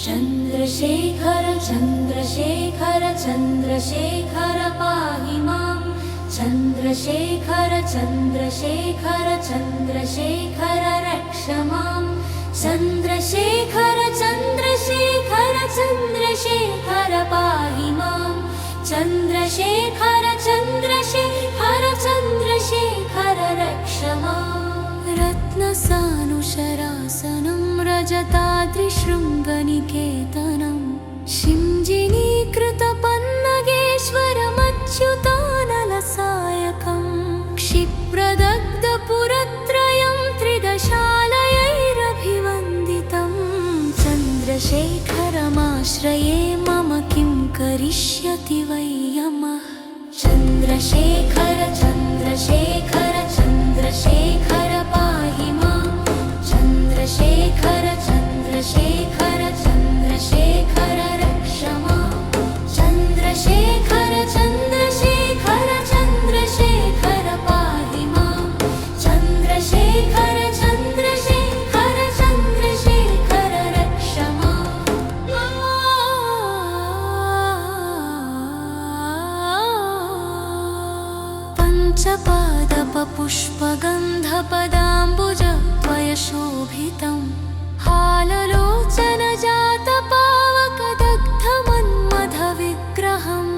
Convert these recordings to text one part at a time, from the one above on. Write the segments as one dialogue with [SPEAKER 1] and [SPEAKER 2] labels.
[SPEAKER 1] चन्द्रशेखर चन्द्रशेखर चन्द्रशेखर पाहि मां चन्द्रशेखर चन्द्रशेखर चन्द्रशेखर रक्ष मां चन्द्रशेखर चन्द्रशेखर चन्द्रशेखर पाहि मां चन्द्रशेखर चन्द्रशेखर चन्द्रशेखर रक्ष मां रत्नसानुशरासनं रजताद्रिशृङ्गनिकेतनं शिञ्जिनीकृतपन्नगेश्वरमच्युतानलसायकं क्षिप्रदग्धपुरत्रयं त्रिदशालयैरभिवन्दितं चन्द्रशेखरमाश्रये मम किं करिष्यति वै यमः चन्द्रशेखर चन्द्रशेखर चन्द्रशेखर पाहि मां चन्द्रशेखर चन्द्रशेखर चन्द्रशेखर रक्ष मां चन्द्रशेखर चन्द्रशेखर चन्द्रशेखर पाहि मां चन्द्रशेखर चन्द्रशेखर चन्द्रशेखर रक्ष मां पञ्चपादपपुष्पगन्धपदाम्बुजद्वयशोभितं हाललोचनजातपावकदग्धमन्मथविग्रहं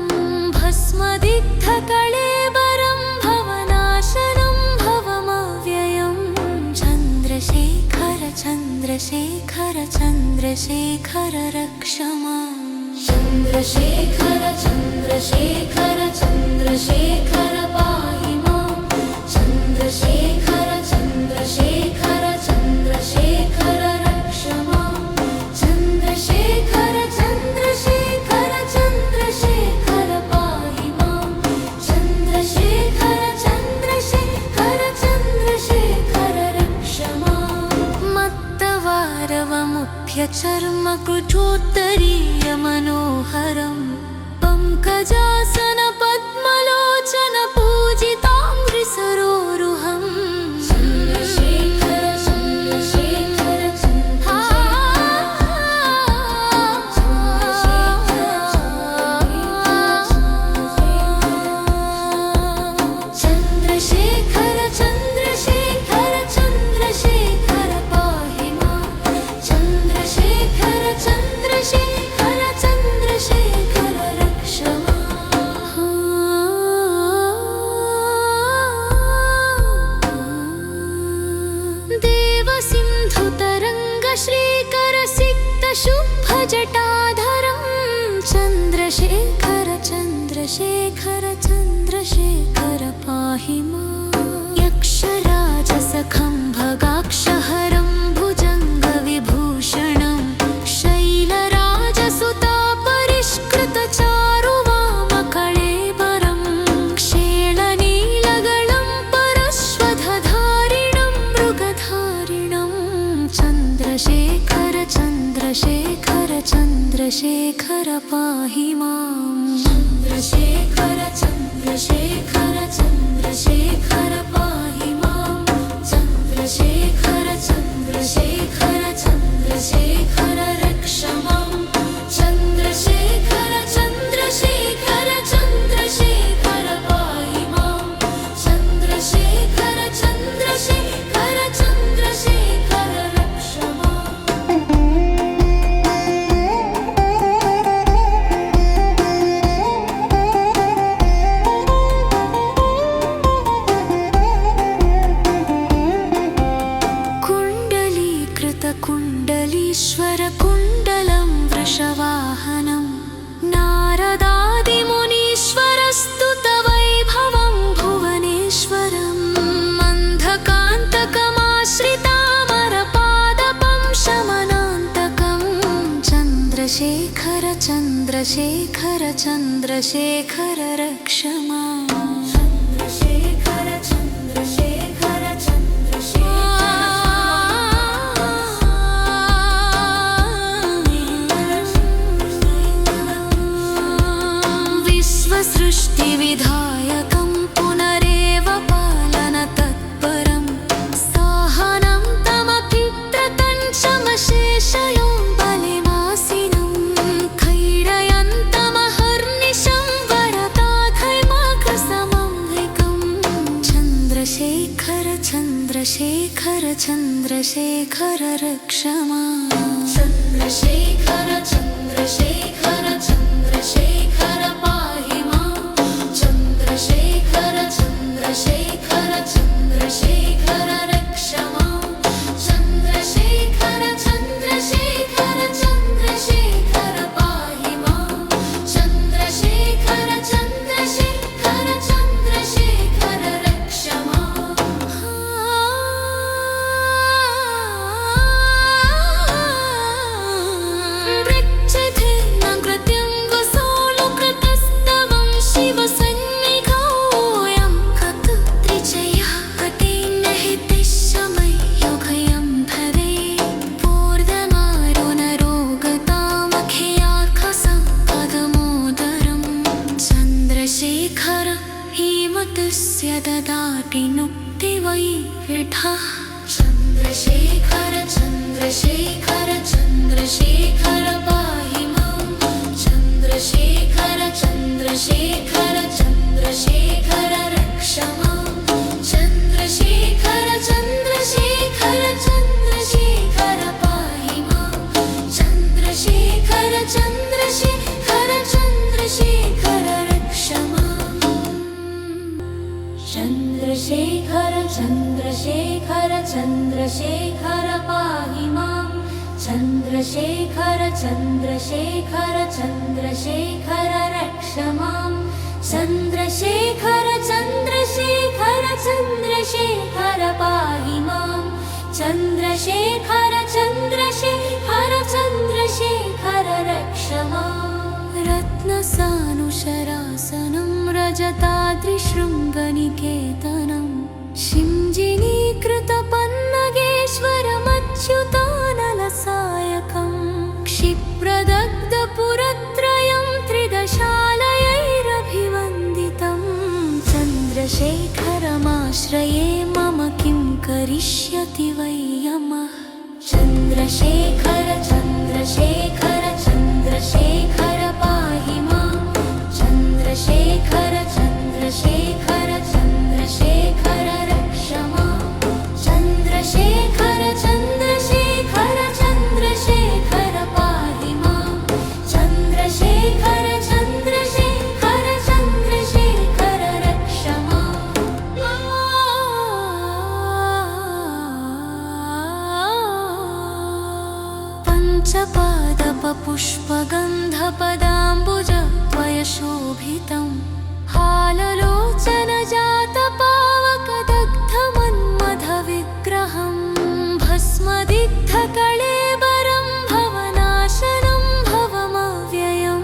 [SPEAKER 1] भस्मदिग्धकळेबरं भवनाशनं भवमव्ययं चन्द्रशेखर चन्द्रशेखर चन्द्रशेखर रक्ष मां चन्द्रशेखर चन्द्रशेखर चन्द्रशेखर पाहि मां चन्द्रशेखर चन्द्रशेखर चन्द्रशेखर रक्ष मां चन्द्रशेखर चन्द्रशेखर चन्द्रशेखर पाहि मां चन्द्रशेखर चन्द्रशेखर चन्द्रशेखर रक्ष मां मत्तवारवमुख्यचर्मकुचोत्तरीयमनोहरं पङ्कजासनपद्मलोचनपूजिताङ्घ्रिसरोरुहं चन्द्रशेखर चन्द्रशेखर चन्द्रशेखर चन्द्रशेखर चन्द्रशेखर पाहि मां चन्द्रशेखर चन्द्रशेखर चन्द्रशेखर रक्ष देवसिन्धुतरङ्गश्रीकरसिक्तशुभजटाधरं चन्द्रशेखर चन्द्रशेखर चन्द्रशेखर पाहि मां यक्षराजसखं भगाक्षहरं भुजङ्गविभूषणं शैलराजसुतापरिष्कृतचारुवामकळेबरं क्षेलनीलगलं परश्वधधारिणं मृगधारिणं चन्द्रशेखर चन्द्रशेखर चन्द्रशेखर पाहि मां चन्द्रशेखर चन्द्रशेखर चन्द्रशेखर पाहि मां चन्द्रशेखर चन्द्रशेखर चन्द्रशेखर रक्ष मां चन्द्रशेखर चन्द्रशेखर चन्द्रशेखर पाहि मां चन्द्रशेखर चन्द्रशेखर चन्द्रशेखर रक्ष मां कुण्डलीकृतकुण्डलीश्वरकुण्डलं वृषवाहनं नारदादिमुनीश्वरस्तुतवैभवं भुवनेश्वरं मन्धकान्तकमाश्रितामरपादपं शमनान्तकं चन्द्रशेखर चन्द्रशेखर चन्द्रशेखर रक्ष मां चन्द्रशेखर चन्द्रशेखर विश्वसृष्टिविधायकं पुनरेव पालनतत्परं साहनं तमपि प्रतञ्चमशेषयों बलिमासि चन्द्रशेखर रक्ष माम् चन्द्रशेखर चन्द्रशेखर चन्द्रशेखर पाहि माम् चन्द्रशेखर चन्द्रशेखर चन्द्रशेखर रक्ष माम् चन्द्रशेखर चन्द्रशेखर चन्द्रशेखर पाहि माम् चन्द्रशेखर चन्द्रशेखर चन्द्रशेखर रक्ष माम् वृक्षेथेनाकृत्यं वसोऽलुकृतस्तवं शिवसन्निधोऽयं कतुत्रिजया कटेन हितिशमयोगयं धरे पूर्णमारो नरोगतामखियार्कसम्पदमोदरं चन्द्रशेखर हिमतस्य ददाति नुक्तिवैविढः चन्द्रशेखर चन्द्रशेखर चन्द्रशेखर पाहि माम् चन्द्रशेखर चन्द्रशेखर चन्द्रशेखर रक्ष माम् चन्द्रशेखर चन्द्रशेखर चन्द्रशेखर पाहि माम् चन्द्रशेखर चन्द्रशेखर चन्द्रशेखर रक्ष माम् चन्द्रशेखर चन्द्रशेखर चन्द्रशेखर पाहि माम् चन्द्रशेखर चन्द्रशेखर चन्द्रशेखर रक्ष माम् चन्द्रशेखर चन्द्रशेखर चन्द्रशेखर पाहि माम् चन्द्रशेखर चन्द्रशेखर चन्द्रशेखर रक्ष माम् रत्नसानुशरासनं रजताद्रिशृङ्गनिकेतनं शिञ्जिनीकृतपन्नगेश्वरमच्युतानलसायकं क्षिप्रदग्धपुरत्रयं त्रिदशालयैरभिवन्दितं चन्द्रशेखरमाश्रये मम किं करिष्यति वै यमः चन्द्रशेखर चन्द्रशेखर चन्द्रशेखर पाहि माम् चन्द्रशेखर चन्द्रशेखर चन्द्रशेखर रक्ष माम् चन्द्रशेखर चन्द्रशेखर चन्द्रशेखर पाहि माम् चन्द्रशेखर चन्द्रशेखर चन्द्रशेखर रक्ष पञ्चपादपपुष्पगन्धपदाम्बुजद्वयशोभितं हाललोचनजातपावकदग्धमन्मथविग्रहं भस्मदिग्धकळेबरं भवनाशनं भवमव्ययं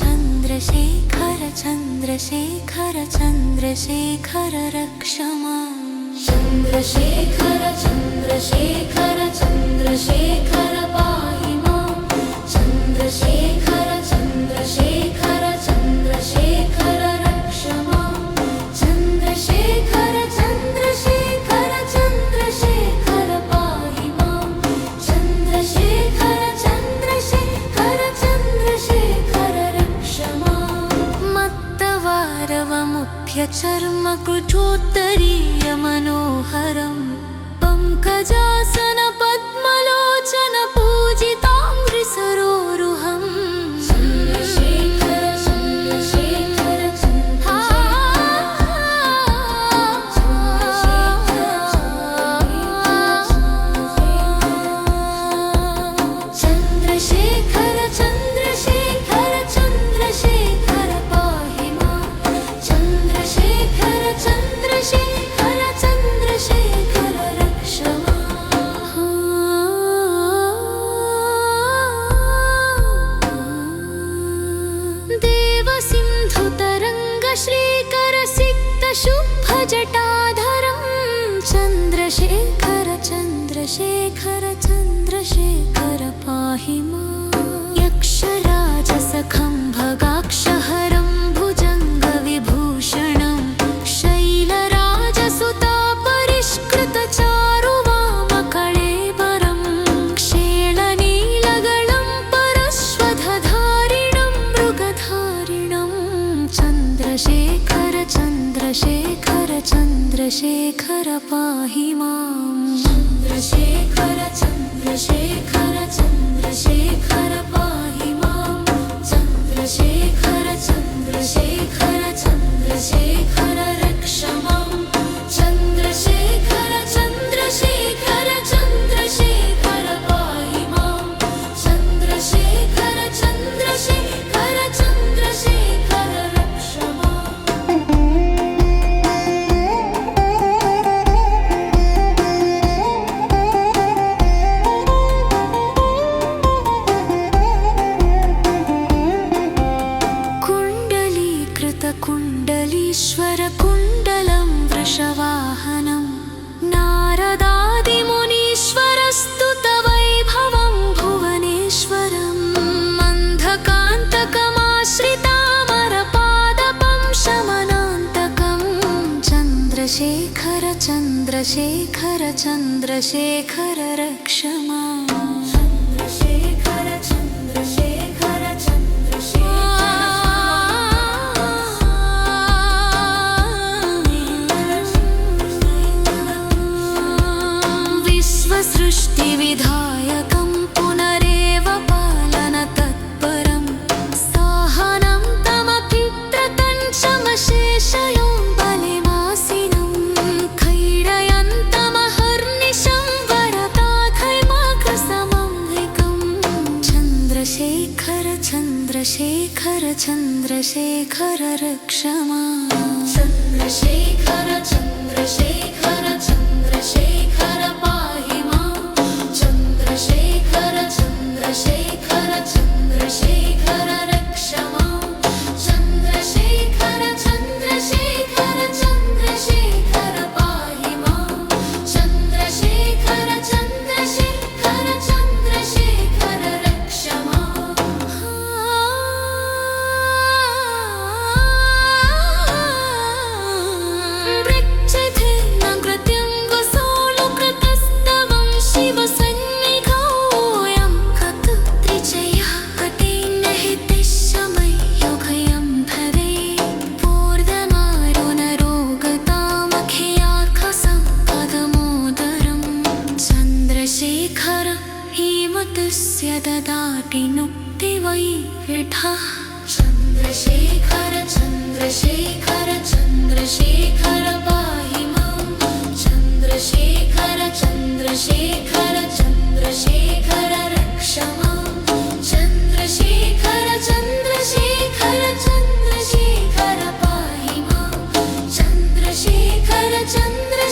[SPEAKER 1] चन्द्रशेखर चन्द्रशेखर चन्द्रशेखर रक्ष माम् चन्द्रशेखर चन्द्रशेखर चन्द्रशेखर पाहि माम् चन्द्रशेखर चन्द्रशेखर चन्द्रशेखर रक्ष माम् चन्द्रशेखर चन्द्रशेखर चन्द्रशेखर पाहि माम् चन्द्रशेखर चन्द्रशेखर चन्द्रशेखर रक्ष माम् मत्तवारवमुख्यचर्मकुचोत्तरीयमनोहरं पङ्कजासन पद्मलोचन पूजिताङ्घ्रिसरोरुहं चन्द्रशेखर चन्द्रशेखर चन्द्रशेखर चन्द्रशेखर चन्द्रशेखर पाहि माम् चन्द्रशेखर चन्द्रशेखर चन्द्रशेखर रक्ष माम् देवसिन्धुतरङ्गश्रीकरसिक्तशुभ्रजटाधरं चन्द्रशेखर चन्द्रशेखर चन्द्रशेखर पाहि माम् यक्षराजसखं भगाक्षहरं भुजङ्गविभूषणं शैलराजसुतापरिष्कृतचारुवामकळेबरं क्षेलनीलगलं परश्वधधारिणं मृगधारिणं चन्द्रशेखर चन्द्रशेखर चन्द्रशेखर पाहि माम् चन्द्रशेखर चन्द्रशेखर चन्द्रशेखर पाहि मां चन्द्रशेखर चन्द्रशेखर चन्द्रशेखर रक्ष मां चन्द्रशेखर चन्द्रशेखर चन्द्रशेखर पाहि मां चन्द्रशेखर चन्द्रशेखर चन्द्रशेखर रक्ष मां कुण्डलीश्वर कुण्डलं वृषवाहनं नारदादिमुनीश्वरस्तुतवैभवं भुवनेश्वरम् अन्धकान्तकमाश्रितामरपादपं शमनान्तकं चन्द्रशेखर चन्द्रशेखर चन्द्रशेखर रक्ष मां चन्द्रशेखर चन्द्रशेखर सृष्टिविधायकं पुनरेव पालनतत्परं साहनं तमपित्रतञ्चमशेषयो बलिमासिनं खैडयन्तमहर्निशं वरदाखैमाघसमंहिकं चन्द्रशेखर चन्द्रशेखर चन्द्रशेखर रक्ष मां चन्द्रशेखर चन्द्रशेखर चन्द्रशेखर पाहि मां चन्द्रशेखर चन्द्रशेखर चन्द्रशेखर रक्ष मां चन्द्रशेखर चन्द्रशेखर चन्द्रशेखर पाहि मां चन्द्रशेखर चन्द्रशेखर चन्द्रशेखर रक्ष मां चन्द्रशेखर हेमतस्य ददाति नुक्तिवैरिठः चन्द्रशेखर चन्द्रशेखर चन्द्रशेखर पाहि मां चन्द्रशेखर चन्द्रशेखर चन्द्रशेखर रक्ष मां चन्द्रशेखर चन्द्रशेखर चन्द्रशेखर पाहि मां चन्द्रशेखर चन्द्र